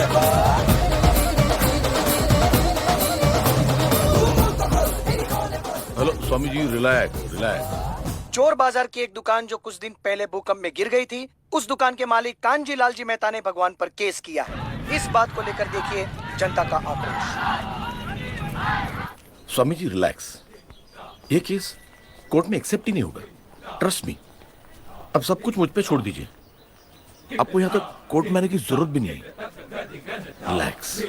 Hello Swami ji, relax relax. चोर बाजार की एक दुकान जो कुछ दिन पहले भूकंप में गिर गई थी, उस दुकान के मालिक कांजी लाल जी मेहता ने भगवान पर केस किया है। इस बात को लेकर देखिए जनता का आक्रोश। स्वामी जी रिलैक्स, ये केस कोर्ट में एक्सेप्ट ही नहीं होगा, ट्रस्ट मी। अब सब कुछ मुझ पे छोड़ दीजिए, आपको यहाँ तक कोर्ट में आने की जरूरत भी नहीं है। रिलैक्स।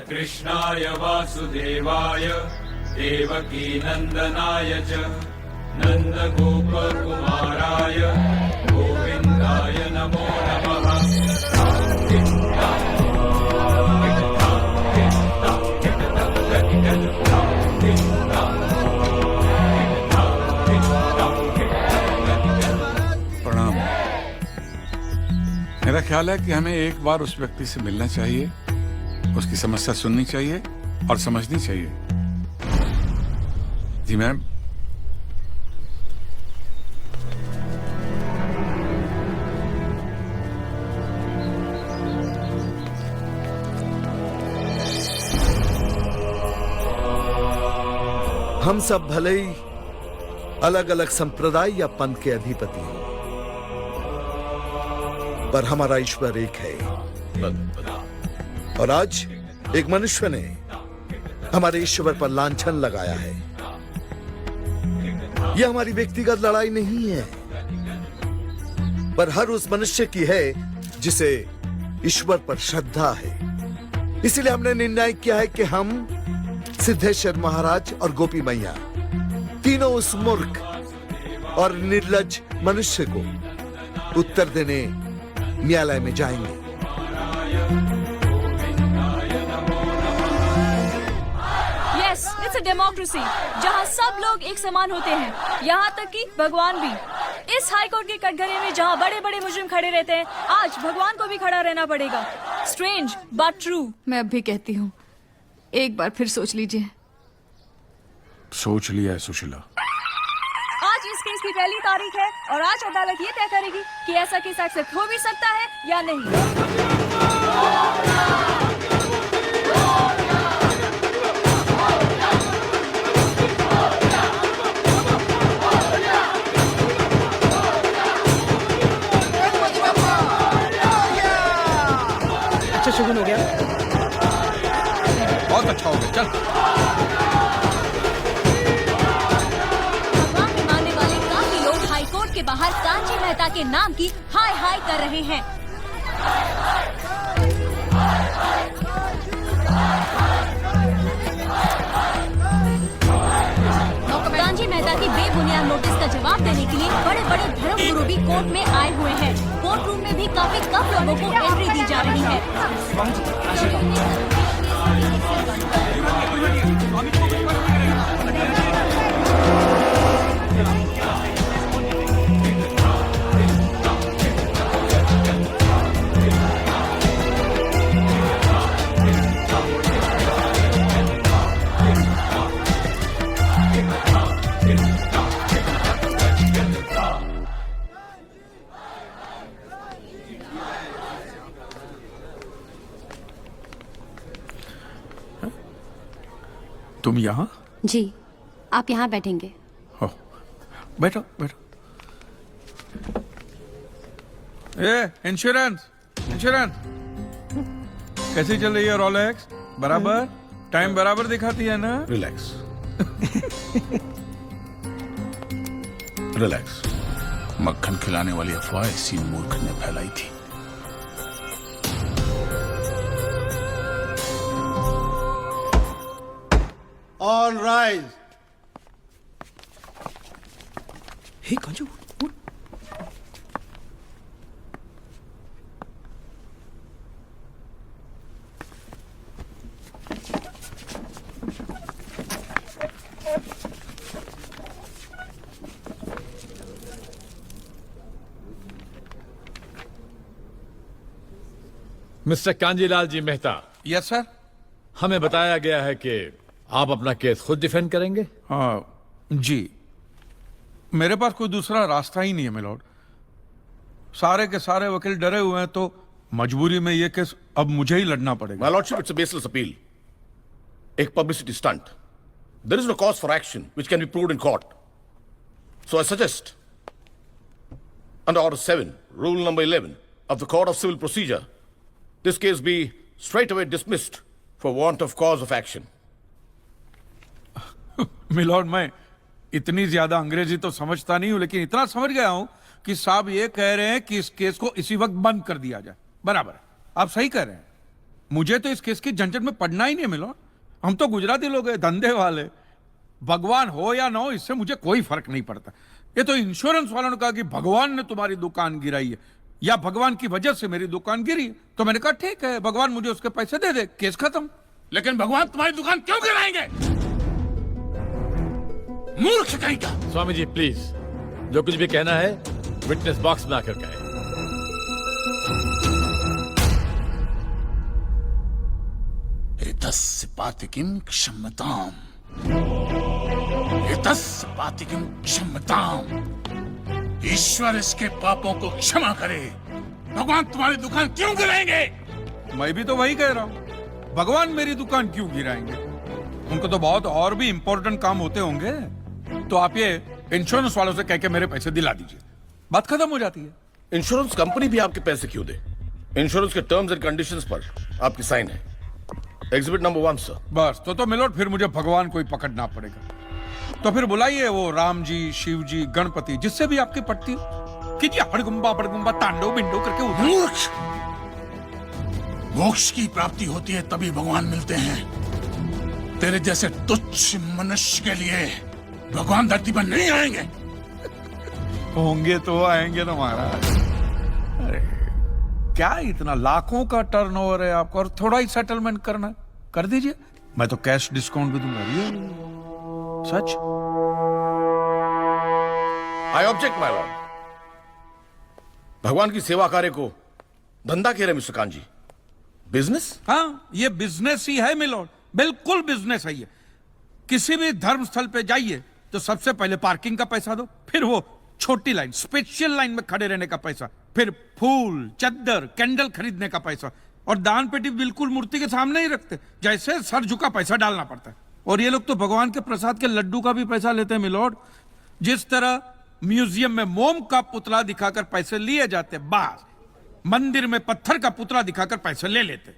कृष्णाय वासुदेवाय देवकी नंदनाय च नंद गोप कुमाराय गोविंदाय नमो नमः। प्रणाम। मेरा ख्याल है कि हमें एक बार उस व्यक्ति से मिलना चाहिए, उसकी समस्या सुननी चाहिए और समझनी चाहिए। जी मैम। हम सब भले ही अलग अलग संप्रदाय या पंथ के अधिपति हैं, पर हमारा ईश्वर एक है। और आज एक मनुष्य ने हमारे ईश्वर पर लांछन लगाया है। यह हमारी व्यक्तिगत लड़ाई नहीं है, पर हर उस मनुष्य की है जिसे ईश्वर पर श्रद्धा है। इसलिए हमने निर्णय किया है कि हम सिद्धेश्वर महाराज और गोपी मैया तीनों उस मूर्ख और निर्लज मनुष्य को उत्तर देने न्यायालय में जाएंगे। यस, इट्स अ डेमोक्रेसी जहां सब लोग एक समान होते हैं, यहाँ तक कि भगवान भी। इस हाई कोर्ट के कटघरे में जहाँ बड़े बड़े मुजरिम खड़े रहते हैं, आज भगवान को भी खड़ा रहना पड़ेगा। Strange but true. मैं अब भी कहती हूँ, एक बार फिर सोच लीजिए। सोच लिया है सुशीला। आज इस केस की पहली तारीख है और आज अदालत ये तय करेगी कि ऐसा केस एक्सेप्ट हो भी सकता है या नहीं। अच्छा शगुन हो गया, बहुत अच्छा हो गया। चल। भगवान के मानने वाले काफी लोग हाई कोर्ट के बाहर कांजी मेहता के नाम की हाय हाय कर रहे हैं। कांजी मेहता की बेबुनियाद नोटिस का जवाब देने के लिए बड़े बड़े धर्म गुरु भी कोर्ट में आए हुए हैं। कोर्ट रूम में भी काफी कम लोगों को एंट्री दी जा रही है। तुम यहाँ? जी, आप यहाँ बैठेंगे। हो, बैठो बैठो। इंश्योरेंस इंश्योरेंस कैसी चल रही है? रोलेक्स बराबर टाइम बराबर दिखाती है ना? Relax relax. मक्खन खिलाने वाली अफवाह इसी मूर्ख ने फैलाई थी। All rise. हे कांजू, mister Kanjilal ji Mehta. Yes sir. हमें बताया गया है कि आप अपना केस खुद डिफेंड करेंगे। हाँ जी, मेरे पास कोई दूसरा रास्ता ही नहीं है मिलोड। सारे के सारे वकील डरे हुए हैं, तो मजबूरी में ये केस अब मुझे ही लड़ना पड़ेगा। My lordship, it's a baseless appeal. एक publicity stunt. There is no cause for action which can be proved in court. So I suggest, under Order 7, Rule number 11 of the Code of Civil Procedure, this case be straightaway dismissed for want of cause of action. Milord, मैं इतनी ज्यादा अंग्रेजी तो समझता नहीं हूं, लेकिन इतना समझ गया हूं कि साहब ये कह रहे हैं कि इस केस को इसी वक्त बंद कर दिया जाए। बराबर है, आप सही कह रहे हैं। मुझे तो इस केस की झंझट में पड़ना ही नहीं है मिलॉर्ड। हम तो गुजराती लोग हैं, धंधे वाले। भगवान हो या ना हो, इससे मुझे कोई फर्क नहीं पड़ता। ये तो इंश्योरेंस वालों ने कहा कि भगवान ने तुम्हारी दुकान गिराई है या भगवान की वजह से मेरी दुकान गिरी है, तो मैंने कहा ठीक है, भगवान मुझे उसके पैसे दे दे, केस खत्म। लेकिन भगवान तुम्हारी दुकान क्यों गिराएंगे? मूर्ख कहीं का। स्वामी जी प्लीज, जो कुछ भी कहना है विटनेस बॉक्स में आकर कहें। एतस्य पातिकीं क्षम्यताम्, एतस्य पातिकीं क्षम्यताम्। ईश्वर इसके पापों को क्षमा करे। भगवान तुम्हारी दुकान क्यों गिराएंगे? मैं भी तो वही कह रहा हूं, भगवान मेरी दुकान क्यों गिराएंगे? उनको तो बहुत और भी इंपॉर्टेंट काम होते होंगे। तो आप ये इंश्योरेंस वालों से कह के मेरे पैसे दिला दीजिए, बात खत्म हो जाती है। इंश्योरेंस कंपनी भी आपके पैसे क्यों दे? इंश्योरेंस के टर्म्स एंड कंडीशंस पर आपकी साइन है। Exhibit number 1 sir. बस तो मिलोड, फिर मुझे भगवान को ही पकड़ना पड़ेगा। तो फिर बुलाइए वो राम जी, शिव जी, गणपति, जिससे भी आपकी पट्टी कीजिए। हड़गुम्बा पड़गुम्बा तांडव बिंडो करके उधर। मूर्ख! मोक्ष की प्राप्ति होती है तभी भगवान मिलते हैं। तेरे जैसे तुच्छ मनुष्य के लिए भगवान धरती पर नहीं आएंगे। होंगे तो आएंगे ना महाराज। अरे क्या इतना लाखों का टर्नओवर है आपको, और थोड़ा ही सेटलमेंट करना है, कर दीजिए। मैं तो कैश डिस्काउंट भी दूंगा। ये सच। I object my lord. भगवान की सेवा कार्य को धंधा कह रहे मिस्टर कांजी, बिजनेस? हाँ, ये बिजनेस ही है मिलोड, बिल्कुल बिजनेस है ये। किसी भी धर्म स्थल पे जाइए तो सबसे पहले पार्किंग का पैसा दो, फिर वो छोटी लाइन, स्पेशल लाइन में खड़े रहने का पैसा, फिर फूल, चद्दर, कैंडल खरीदने का पैसा, और दान पेटी बिल्कुल मूर्ति के सामने ही रखते, जैसे सर झुका पैसा डालना पड़ता है। और ये लोग तो भगवान के प्रसाद के लड्डू का भी पैसा लेते हैं मिलोड। जिस तरह म्यूजियम में मोम का पुतला दिखाकर पैसे लिए जाते, बस मंदिर में पत्थर का पुतला दिखाकर पैसे ले लेते।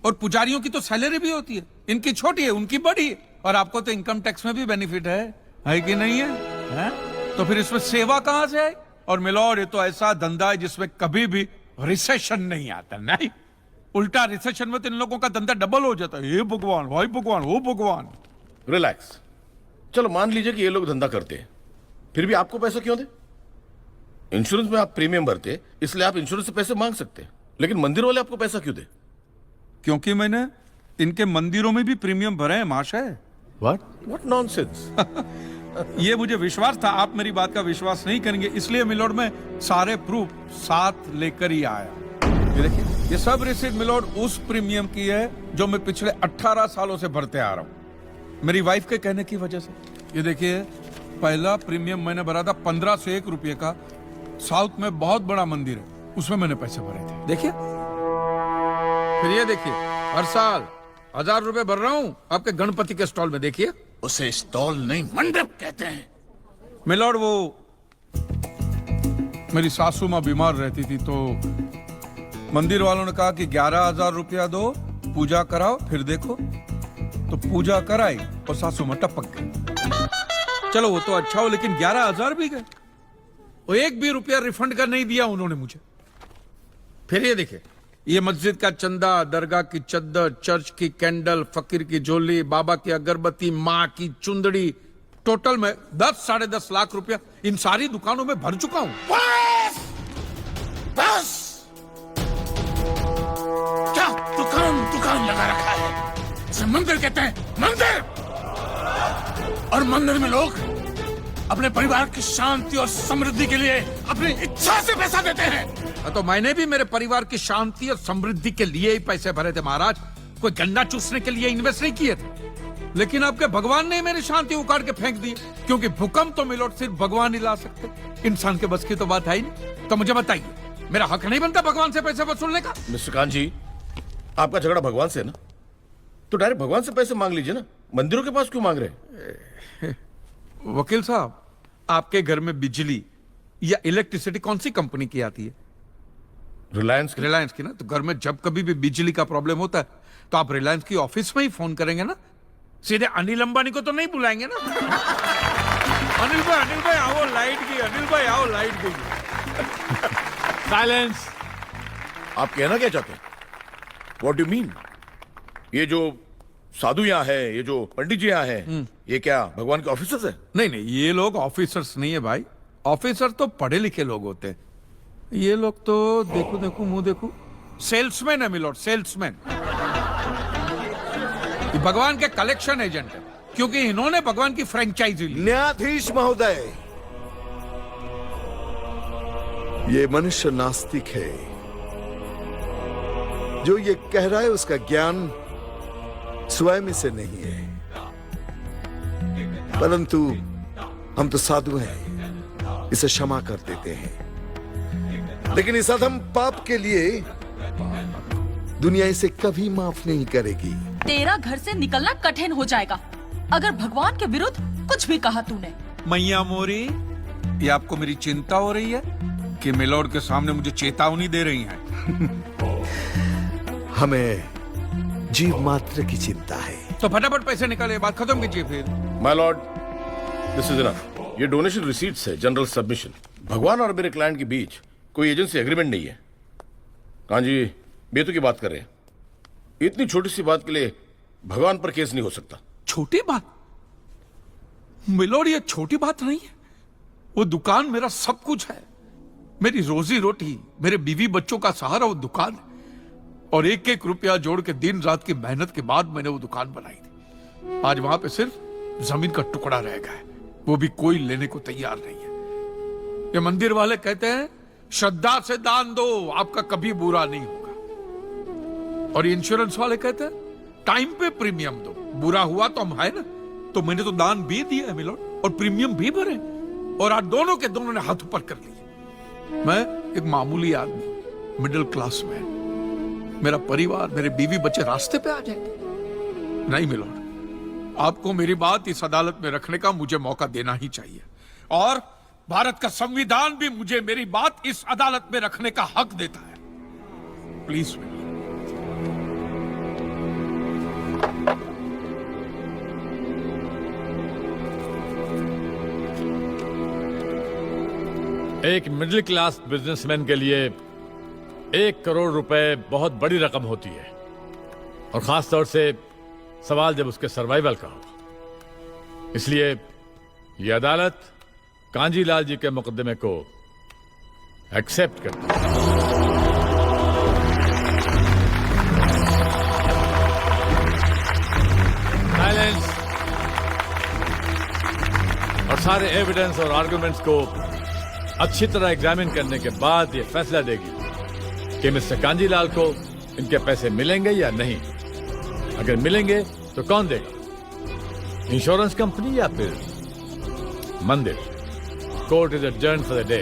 और पुजारियों की तो सैलरी भी होती है, इनकी छोटी है, उनकी बड़ी है। और आपको तो इनकम टैक्स में भी बेनिफिट है कि नहीं है? तो फिर इसमें सेवा कहां से है? और मिलोड, ये तो ऐसा धंधा है जिसमें कभी भी रिसेशन नहीं आता। नहीं, उल्टा रिसेशन में तो इन लोगों का धंधा डबल हो जाता है। हे भगवान, भाई भगवान, हो भगवान। रिलैक्स। चलो मान लीजिए कि ये लोग धंधा करते हैं, फिर भी आपको पैसा क्यों दे? इंश्योरेंस में आप प्रीमियम भरते, इसलिए आप इंश्योरेंस से पैसे मांग सकते हैं, लेकिन मंदिर वाले आपको पैसा क्यों दे? क्योंकि मैंने इनके मंदिरों में भी प्रीमियम भरे हैं महाशय। What nonsense! ये मुझे विश्वास था, आप मेरी बात का विश्वास नहीं करेंगे, इसलिए मिलोड में सारे प्रूफ साथ लेकर ही आया। ये देखिए, ये सब रिसीट मिलोड उस प्रीमियम की है जो मैं पिछले 18 सालों से भरते आ रहा हूं, मेरी वाइफ के कहने की वजह से। ये देखिए, पहला प्रीमियम मैंने भरा था 1501 रुपये का। साउथ में बहुत बड़ा मंदिर है, उसमें मैंने पैसे भरे थे। देखिए, फिर ये देखिए, हर साल 1000 रुपए भर रहा हूं आपके गणपति के स्टॉल में। देखिए, उसे स्टॉल नहीं मंडप कहते हैं। मिलोड, वो मेरी सासू माँ बीमार रहती थी, तो मंदिर वालों ने कहा कि 11,000 रुपया दो, पूजा कराओ, फिर देखो। तो पूजा कराई और सासू माँ टपक गई। चलो वो तो अच्छा हो, लेकिन 11,000 भी गए। वो एक भी रुपया रिफंड का नहीं दिया उन्होंने मुझे। फिर ये देखिए, ये मस्जिद का चंदा, दरगाह की चद्दर, चर्च की कैंडल, फकीर की झोली, बाबा की अगरबत्ती, माँ की चुंदड़ी, टोटल में 10-10.5 लाख रुपया इन सारी दुकानों में भर चुका हूं। बस! क्या दुकान लगा रखा है? इसे मंदिर कहते हैं, मंदिर! और मंदिर में लोग अपने परिवार की शांति और समृद्धि के लिए अपनी इच्छा से पैसा देते हैं। तो मैंने भी मेरे परिवार की शांति और समृद्धि के लिए ही पैसे भरे थे महाराज, कोई गन्ना चूसने के लिए इन्वेस्ट नहीं किए थे। लेकिन आपके भगवान ने मेरी शांति उखाड़ के फेंक दी, क्योंकि भूकंप तो मिलोट सिर्फ भगवान ही ला सकते, इंसान के बस की तो बात है ही नहीं। तो मुझे बताइए, मेरा हक नहीं बनता भगवान से पैसे वसूलने का? मिस्टर कांत जी, आपका झगड़ा भगवान से है ना, तो डायरेक्ट भगवान से पैसे मांग लीजिए ना, मंदिरों के पास क्यों मांग रहे हैं? वकील साहब, आपके घर में बिजली या इलेक्ट्रिसिटी कौन सी कंपनी की आती है? रिलायंस रिलायंस की ना। तो घर में जब कभी भी बिजली का प्रॉब्लम होता है तो आप रिलायंस की ऑफिस में ही फोन करेंगे ना, सीधे अनिल अंबानी को तो नहीं बुलाएंगे ना। अनिल भाई आओ लाइट गई, अनिल भाई आओ लाइट गई। साइलेंस। आप कहना क्या चाहते हैं? What do mean? ये जो साधु यहाँ है, ये जो पंडित जी यहाँ है, ये क्या भगवान के ऑफिसर्स है? नहीं, ये लोग ऑफिसर्स नहीं है भाई। ऑफिसर तो पढ़े लिखे लोग होते हैं, ये लोग तो देखो मुंह देखो, सेल्समैन है मिलोड, सेल्समैन। ये भगवान के कलेक्शन एजेंट है, क्योंकि इन्होंने भगवान की फ्रेंचाइजी ली। न्यायाधीश महोदय, ये मनुष्य नास्तिक है। जो ये कह रहा है उसका ज्ञान स्वयं से नहीं है, परंतु हम तो साधु हैं, इसे क्षमा कर देते हैं। लेकिन इस अधम पाप के लिए दुनिया इसे कभी माफ नहीं करेगी। तेरा घर से निकलना कठिन हो जाएगा अगर भगवान के विरुद्ध कुछ भी कहा तूने। मैया मोरी, ये आपको मेरी चिंता हो रही है कि मिलोड के सामने मुझे चेतावनी दे रही हैं? हमें जीव मात्र की चिंता है। तो फटाफट पैसे निकाले, बात खत्म कीजिए फिर। My Lord, this is enough. ये डोनेशन रिसीट्स है, जनरल सबमिशन। भगवान और मेरे क्लाइंट के बीच कोई एजेंसी एग्रीमेंट नहीं है। कांत जी बेतु की बात कर रहे हैं, इतनी छोटी सी बात के लिए भगवान पर केस नहीं हो सकता। छोटी बात मिलोड, ये छोटी बात नहीं है। वो दुकान मेरा सब कुछ है, मेरी रोजी रोटी, मेरे बीवी बच्चों का सहारा वो दुकान है। और एक एक रुपया जोड़ के दिन रात की मेहनत के बाद मैंने वो दुकान बनाई थी। आज वहां पे सिर्फ जमीन का टुकड़ा रह गया है, वो भी कोई लेने को तैयार नहीं है। ये मंदिर वाले कहते हैं श्रद्धा से दान दो, आपका कभी बुरा नहीं होगा। और इंश्योरेंस वाले कहते हैं टाइम पे प्रीमियम दो, बुरा हुआ तो हम है ना। तो मैंने तो दान भी दिया है मिलोड, और प्रीमियम भी भरे, और आज दोनों के दोनों ने हाथ ऊपर कर लिए। मैं एक मामूली आदमी, मिडिल क्लास मैन, मेरा परिवार, मेरे बीवी बच्चे रास्ते पे आ जाएंगे। नहीं मिलोड, आपको मेरी बात इस अदालत में रखने का मुझे मौका देना ही चाहिए, और भारत का संविधान भी मुझे मेरी बात इस अदालत में रखने का हक देता है। Please milord. एक मिडिल क्लास बिजनेसमैन के लिए 1 करोड़ रुपए बहुत बड़ी रकम होती है, और खास तौर से सवाल जब उसके सर्वाइवल का हो। इसलिए यह अदालत कांजीलाल जी के मुकदमे को एक्सेप्ट करती है। साइलेंस। और सारे एविडेंस और आर्गुमेंट्स को अच्छी तरह एग्जामिन करने के बाद यह फैसला देगी कि मिस्टर कांजीलाल को इनके पैसे मिलेंगे या नहीं। अगर मिलेंगे तो कौन देगा, इंश्योरेंस कंपनी या फिर मंदिर? Court is adjourned for the day.